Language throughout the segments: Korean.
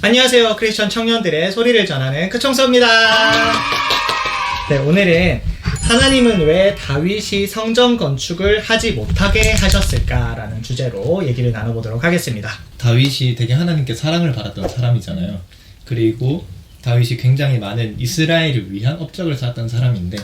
안녕하세요. 크리스천 청년들의 소리를 전하는 크청서입니다. 네, 오늘은 하나님은 왜 다윗이 성전 건축을 하지 못하게 하셨을까라는 주제로 얘기를 나눠보도록 하겠습니다. 다윗이 되게 하나님께 사랑을 받았던 사람이잖아요. 그리고 다윗이 굉장히 많은 이스라엘을 위한 업적을 쌓았던 사람인데,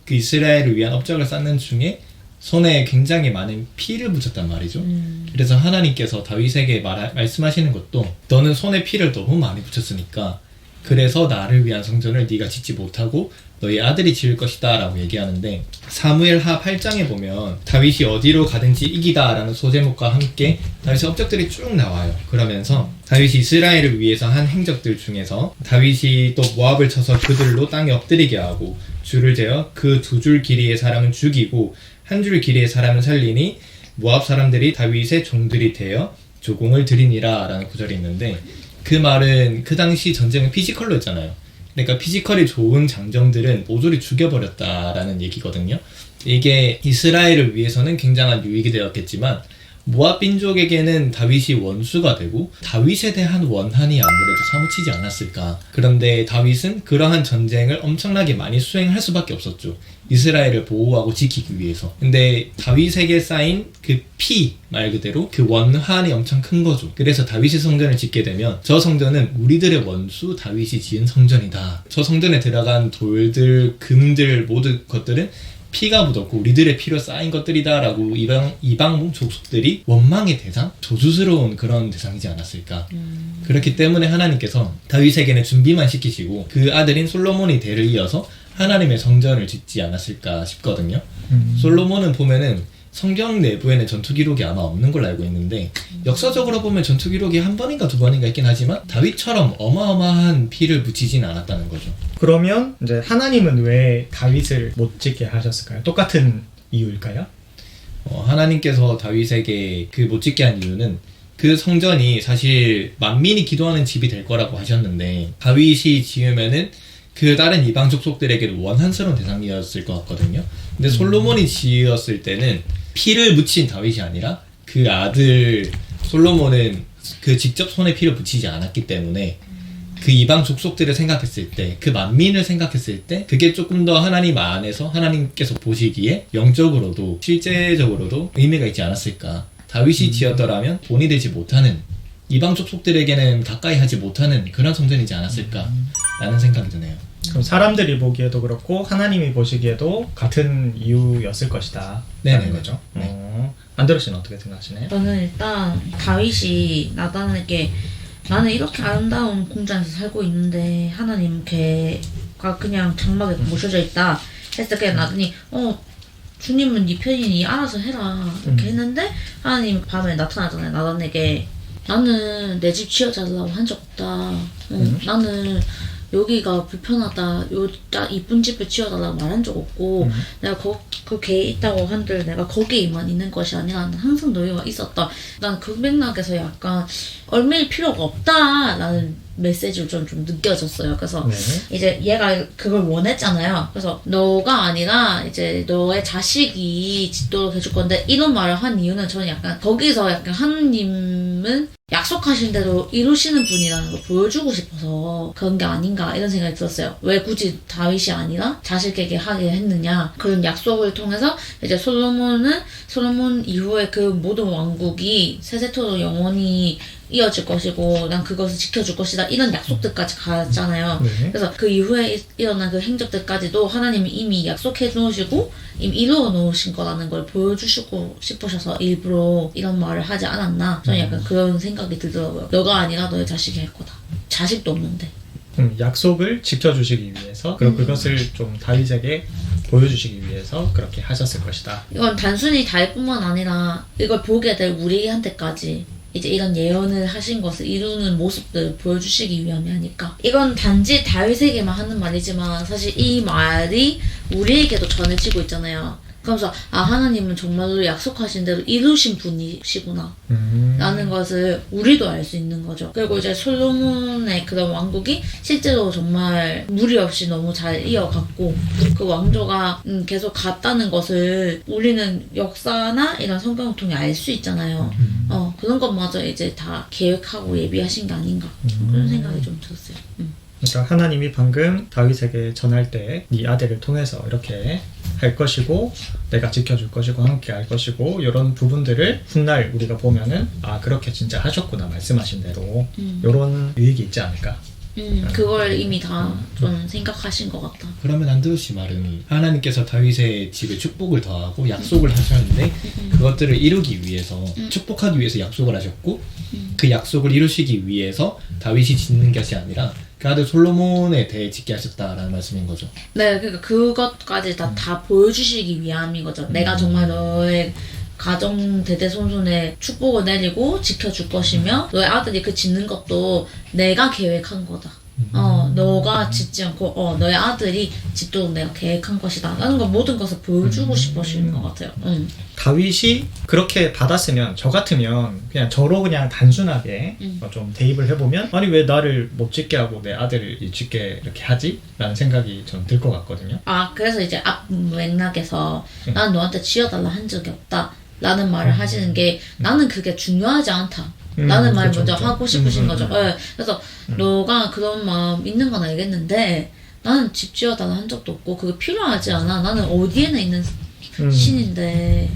그 이스라엘을 위한 업적을 쌓는 중에 손에 굉장히 많은 피를 묻혔단 말이죠. 그래서 하나님께서 다윗에게 말씀하시는 것도, 너는 손에 피를 너무 많이 묻혔으니까 그래서 나를 위한 성전을 네가 짓지 못하고 너희 아들이 지을 것이다 라고 얘기하는데, 사무엘하 8장에 보면 다윗이 어디로 가든지 이기다 라는 소제목과 함께 다윗의 업적들이 쭉 나와요. 그러면서 다윗이 이스라엘을 위해서 한 행적들 중에서, 다윗이 또 모압을 쳐서 그들로 땅에 엎드리게 하고 줄을 재어 그 2줄 길이의 사람은 죽이고 1줄 길이의 사람은 살리니 모압 사람들이 다윗의 종들이 되어 조공을 드리니라 라는 구절이 있는데, 그 말은 그 당시 전쟁은 피지컬로 했잖아요. 그러니까 피지컬이 좋은 장정들은 모조리 죽여버렸다라는 얘기거든요. 이게 이스라엘을 위해서는 굉장한 유익이 되었겠지만, 모압 민족에게는 다윗이 원수가 되고 다윗에 대한 원한이 아무래도 사무치지 않았을까. 그런데 다윗은 그러한 전쟁을 엄청나게 많이 수행할 수밖에 없었죠. 이스라엘을 보호하고 지키기 위해서. 근데 다윗에게 쌓인 그 피 말 그대로 그 원한이 엄청 큰 거죠. 그래서 다윗이 성전을 짓게 되면, 저 성전은 우리들의 원수 다윗이 지은 성전이다. 저 성전에 들어간 돌들, 금들, 모든 것들은 피가 묻었고 우리들의 피로 쌓인 것들이다 라고 이방 족속들이 원망의 대상, 조주스러운 그런 대상이지 않았을까. 그렇기 때문에 하나님께서 다윗에게는 준비만 시키시고 그 아들인 솔로몬이 대를 이어서 하나님의 성전을 짓지 않았을까 싶거든요. 솔로몬은 보면은 성경 내부에는 전투 기록이 아마 없는 걸로 알고 있는데, 역사적으로 보면 전투 기록이 한 번인가 두 번인가 있긴 하지만 다윗처럼 어마어마한 피를 묻히진 않았다는 거죠. 그러면 이제 하나님은 왜 다윗을 못 짓게 하셨을까요? 똑같은 이유일까요? 하나님께서 다윗에게 그 못 짓게 한 이유는, 그 성전이 사실 만민이 기도하는 집이 될 거라고 하셨는데, 다윗이 지으면은 그 다른 이방 족속들에게도 원한스러운 대상이었을 것 같거든요. 근데 솔로몬이 지었을 때는 피를 묻힌 다윗이 아니라 그 아들 솔로몬은 그 직접 손에 피를 묻히지 않았기 때문에, 그 이방 족속들을 생각했을 때, 그 만민을 생각했을 때 그게 조금 더 하나님 안에서 하나님께서 보시기에 영적으로도 실제적으로도 의미가 있지 않았을까. 다윗이 지었더라면 본이 되지 못하는, 이방 족속들에게는 가까이 하지 못하는 그런 성전이지 않았을까 라는 생각이 드네요. 그럼 사람들이 보기에도 그렇고 하나님이 보시기에도 같은 이유였을 것이다 라는 거죠. 네. 안드로 씨는 어떻게 생각하시나요? 저는 일단 다윗이 나단에게, 나는 이렇게 아름다운 공간에서 살고 있는데 하나님 걔가 그냥 장막에 모셔져 있다 했을 때, 나단이 주님은 네 편이니 알아서 해라 이렇게 했는데, 하나님 밤에 나타나잖아요. 나단에게 나는 내 집 지어달라고 한 적 없다. 나는 여기가 불편하다, 딱 이쁜 집을 지어달라고 말한 적 없고, 내가 그 있다고 한들 내가 거기에만 있는 것이 아니라 나는 항상 너희와 있었다. 난 그 맥락에서 약간 얼밀 필요가 없다라는 메시지를 좀 느껴졌어요. 그래서 이제 얘가 그걸 원했잖아요. 그래서 너가 아니라 이제 너의 자식이 짓도록 해줄 건데, 이런 말을 한 이유는 저는 약간 거기서 약간 하느님은 약속하신 대로 이루시는 분이라는 걸 보여주고 싶어서 그런 게 아닌가 이런 생각이 들었어요. 왜 굳이 다윗이 아니라 자식에게 하게 했느냐. 그런 약속을 통해서 이제 솔로몬 이후에 그 모든 왕국이 세세토록 영원히 이어질 것이고 난 그것을 지켜줄 것이다, 이런 약속들까지 가잖아요. 그래서 그 이후에 일어난 그 행적들까지도 하나님이 이미 약속해 놓으시고 이미 이루어 놓으신 거라는 걸 보여주시고 싶으셔서 일부러 이런 말을 하지 않았나, 저는 약간 그런 생각이 들더라고요. 너가 아니라 너의 자식이 할 거다. 자식도 없는데. 약속을 지켜주시기 위해서, 그리고 그것을 좀 다윗에게 보여주시기 위해서 그렇게 하셨을 것이다. 이건 단순히 다윗뿐만 아니라 이걸 보게 될 우리한테까지 이제 이런 예언을 하신 것을 이루는 모습들을 보여주시기 위함이 아닐까. 이건 단지 다윗에게만 하는 말이지만 사실 이 말이 우리에게도 전해지고 있잖아요. 그러면서 하나님은 정말로 약속하신 대로 이루신 분이시구나 라는 것을 우리도 알 수 있는 거죠. 그리고 이제 솔로몬의 그런 왕국이 실제로 정말 무리 없이 너무 잘 이어갔고 그 왕조가 계속 갔다는 것을 우리는 역사나 이런 성경을 통해 알 수 있잖아요. 그런 것마저 이제 다 계획하고 예비하신 게 아닌가 그런 생각이 좀 들었어요. 그러니까 하나님이 방금 다윗에게 전할 때 네 아들을 통해서 이렇게 할 것이고 내가 지켜줄 것이고 함께 할 것이고 이런 부분들을 훗날 우리가 보면은 그렇게 진짜 하셨구나 말씀하신 대로 이런 유익이 있지 않을까. 그걸 이미 다 좀 생각하신 것 같다. 그러면 안드로시 말은 하나님께서 다윗의 집에 축복을 더하고 약속을 하셨는데 그것들을 이루기 위해서 축복하기 위해서 약속을 하셨고 그 약속을 이루시기 위해서 다윗이 짓는 것이 아니라 그 아들 솔로몬에 대해 짓게 하셨다라는 말씀인 거죠. 네, 그러니까 그것까지 다 보여주시기 위함인 거죠. 내가 정말 너의 가정 대대손손에 축복을 내리고 지켜줄 것이며 너의 아들이 그 짓는 것도 내가 계획한 거다. 너가 짓지 않고 너의 아들이 짓도록 내가 계획한 것이다 라는 걸 모든 것을 보여주고 싶으시는 것 같아요. 다윗이 그렇게 받았으면 저 같으면 그냥 저로 그냥 단순하게 좀 대입을 해보면 아니 왜 나를 못 짓게 하고 내 아들을 짓게 이렇게 하지? 라는 생각이 좀 들 것 같거든요. 그래서 이제 앞 맥락에서 난 너한테 지어달라 한 적이 없다 라는 말을 하시는 게 나는 그게 중요하지 않다 라는 말을 그쵸, 먼저 그쵸. 하고 싶으신 거죠. 네. 그래서 너가 그런 마음 있는 건 알겠는데 나는 집 지어달라 한 적도 없고 그게 필요하지 않아. 나는 어디에나 있는 신인데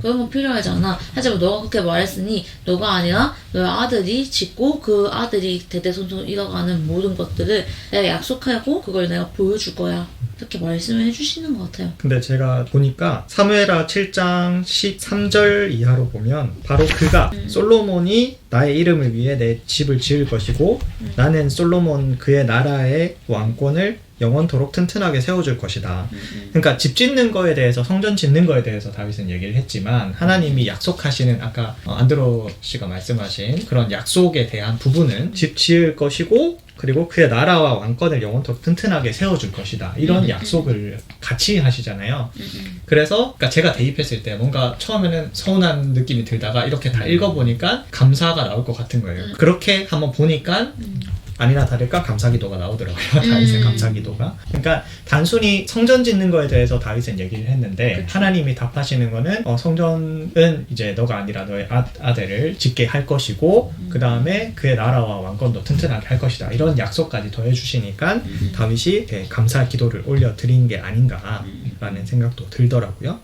그런 건 필요하지 않아. 하지만 너가 그렇게 말했으니 너가 아니라 너의 아들이 짓고 그 아들이 대대손손 이뤄가는 모든 것들을 내가 약속하고 그걸 내가 보여줄 거야. 이렇게 말씀을 해주시는 것 같아요. 근데 제가 보니까 사무엘하 7장 13절 이하로 보면 바로 그가 솔로몬이 나의 이름을 위해 내 집을 지을 것이고 나는 솔로몬 그의 나라의 왕권을 영원토록 튼튼하게 세워줄 것이다. 그러니까 집 짓는 거에 대해서 성전 짓는 거에 대해서 다윗은 얘기를 했지만 하나님이 약속하시는 아까 안드로 씨가 말씀하신 그런 약속에 대한 부분은 집 지을 것이고 그리고 그의 나라와 왕권을 영원토록 튼튼하게 세워줄 것이다. 이런 약속을 같이 하시잖아요. 그래서 그러니까 제가 대입했을 때 뭔가 처음에는 서운한 느낌이 들다가 이렇게 다 읽어보니까 감사가 나올 것 같은 거예요. 그렇게 한번 보니까 아니나 다를까 감사기도가 나오더라고요. 다윗의 감사기도가. 그러니까 단순히 성전 짓는 거에 대해서 다윗은 얘기를 했는데 그쵸. 하나님이 답하시는 거는 성전은 이제 너가 아니라 너의 아들을 짓게 할 것이고 그 다음에 그의 나라와 왕권도 튼튼하게 할 것이다. 이런 약속까지 더해주시니까 다윗이 감사 기도를 올려드린 게 아닌가라는 생각도 들더라고요.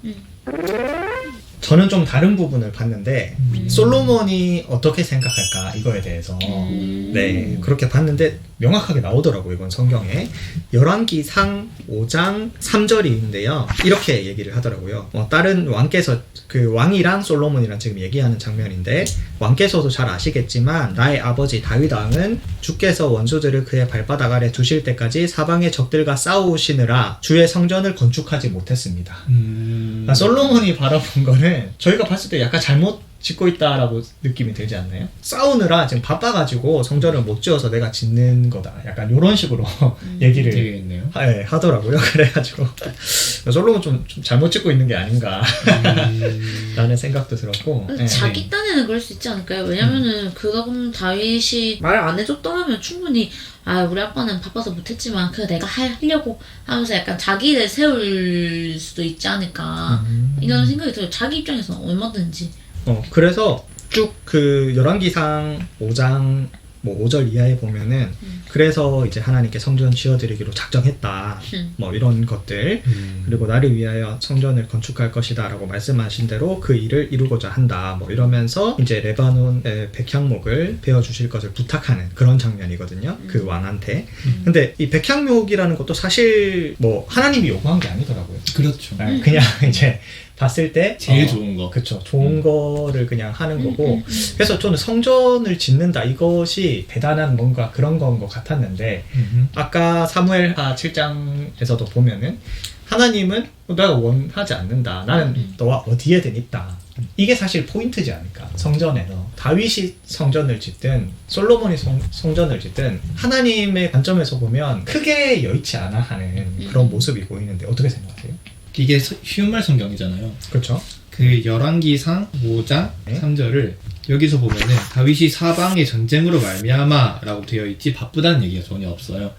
저는 좀 다른 부분을 봤는데 솔로몬이 어떻게 생각할까 이거에 대해서 네 그렇게 봤는데 명확하게 나오더라고요. 이건 성경에 열왕기상 5장 3절이 있는데요. 이렇게 얘기를 하더라고요. 다른 왕께서 그 왕이랑 솔로몬이랑 지금 얘기하는 장면인데 왕께서도 잘 아시겠지만 나의 아버지 다윗 왕은 주께서 원수들을 그의 발바닥 아래 두실 때까지 사방의 적들과 싸우시느라 주의 성전을 건축하지 못했습니다. 그러니까 솔로몬이 바라본 거는 저희가 봤을 때 약간 잘못 짓고 있다라고 느낌이 들지 않나요? 싸우느라 지금 바빠가지고 성전을 못 지어서 내가 짓는 거다. 약간 이런 식으로 얘기를 되겠네요. 하더라고요. 그래가지고 솔로몬 좀 잘못 짓고 있는 게 아닌가 라는 생각도 들었고 자기 딴에는 그럴 수 있지 않을까요? 왜냐면은 그럼 다윗이 말 안 해줬더라면 충분히 우리 아빠는 바빠서 못했지만 그래 내가 하려고 하면서 약간 자기를 세울 수도 있지 않을까 이런 생각이 들어요. 자기 입장에서는 얼마든지 그래서 쭉 그 열왕기상 5장 5절 이하에 보면은 그래서 이제 하나님께 성전 지어드리기로 작정했다 뭐 이런 것들 그리고 나를 위하여 성전을 건축할 것이다 라고 말씀하신 대로 그 일을 이루고자 한다 뭐 이러면서 이제 레바논의 백향목을 베어주실 것을 부탁하는 그런 장면이거든요. 그 왕한테. 근데 이 백향목이라는 것도 사실 뭐 하나님이 요구한 게 아니더라고요. 그렇죠. 그냥 이제 봤을 때 제일 좋은 거. 그쵸. 좋은 거를 그냥 하는 거고 그래서 저는 성전을 짓는다 이것이 대단한 뭔가 그런 건 것 같았는데 아까 사무엘하 7장에서도 보면은 하나님은 내가 원하지 않는다. 나는 너와 어디에든 있다. 이게 사실 포인트지 않을까. 성전에서 다윗이 성전을 짓든 솔로몬이 성전을 짓든 하나님의 관점에서 보면 크게 여의치 않아 하는 그런 모습이 보이는데 어떻게 생각하세요? 이게 쉬운 말 성경이잖아요. 그렇죠. 그 열왕기상 5장 네. 3절을 여기서 보면은 다윗이 사방의 전쟁으로 말미암아라고 되어 있지 바쁘다는 얘기가 전혀 없어요.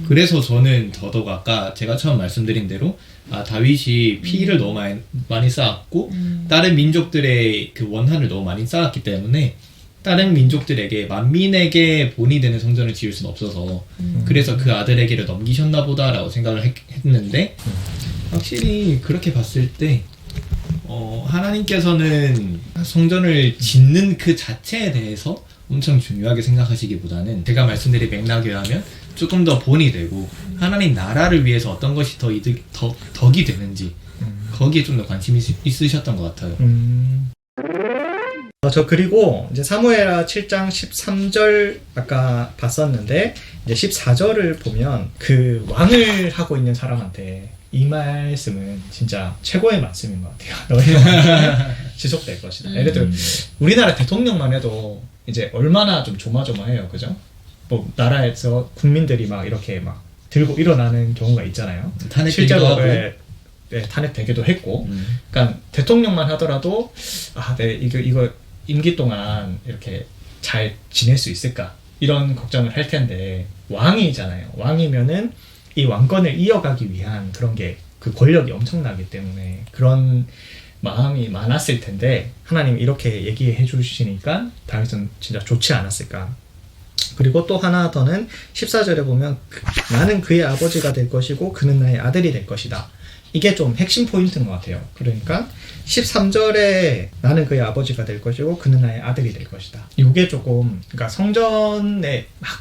그래서 저는 더더욱 아까 제가 처음 말씀드린 대로 다윗이 피를 너무 많이 쌓았고 다른 민족들의 그 원한을 너무 많이 쌓았기 때문에 다른 민족들에게 만민에게 본이 되는 성전을 지을 수는 없어서 그래서 그 아들에게를 넘기셨나 보다라고 생각을 했는데 확실히 그렇게 봤을 때 하나님께서는 성전을 짓는 그 자체에 대해서 엄청 중요하게 생각하시기보다는 제가 말씀드린 맥락에 의하면 조금 더 본이 되고 하나님 나라를 위해서 어떤 것이 덕이 되는지 거기에 좀 더 관심이 있으셨던 것 같아요. 저 그리고 이제 사무엘하 7장 13절 아까 봤었는데 이제 14절을 보면 그 왕을 하고 있는 사람한테 이 말씀은 진짜 최고의 말씀인 것 같아요. 너의 왕은 지속될 것이다. 예를 들어 우리나라 대통령만 해도 이제 얼마나 좀 조마조마해요, 그죠? 뭐 나라에서 국민들이 막 이렇게 막 들고 일어나는 경우가 있잖아요. 탄핵되기도 하고. 네, 탄핵되기도 했고, 그러니까 대통령만 하더라도 이거 임기 동안 이렇게 잘 지낼 수 있을까 이런 걱정을 할 텐데 왕이잖아요. 왕이면은 이 왕권을 이어가기 위한 그런 게 그 권력이 엄청나기 때문에 그런 마음이 많았을 텐데 하나님 이렇게 얘기해 주시니까 다윗은 진짜 좋지 않았을까. 그리고 또 하나 더는 14절에 보면 나는 그의 아버지가 될 것이고 그는 나의 아들이 될 것이다. 이게 좀 핵심 포인트인 것 같아요. 그러니까 13절에 나는 그의 아버지가 될 것이고 그는 나의 아들이 될 것이다. 이게 조금 그러니까 성전에 막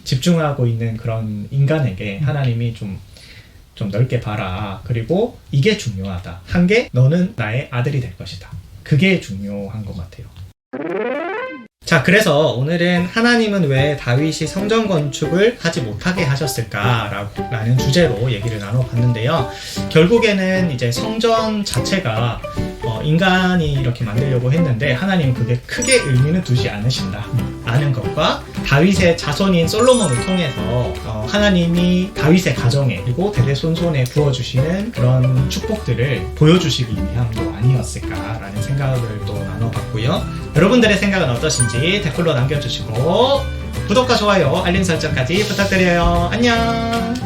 집중하고 있는 그런 인간에게 하나님이 좀 넓게 봐라. 그리고 이게 중요하다. 한 게 너는 나의 아들이 될 것이다. 그게 중요한 것 같아요. 자, 그래서 오늘은 하나님은 왜 다윗이 성전 건축을 하지 못하게 하셨을까라는 주제로 얘기를 나눠봤는데요. 결국에는 이제 성전 자체가 인간이 이렇게 만들려고 했는데 하나님은 그게 크게 의미는 두지 않으신다라는 것과 다윗의 자손인 솔로몬을 통해서 하나님이 다윗의 가정에 그리고 대대손손에 부어주시는 그런 축복들을 보여주시기 위함도 아니었을까라는 생각을 또 나눠봤고요. 여러분들의 생각은 어떠신지 댓글로 남겨주시고 구독과 좋아요, 알림 설정까지 부탁드려요. 안녕.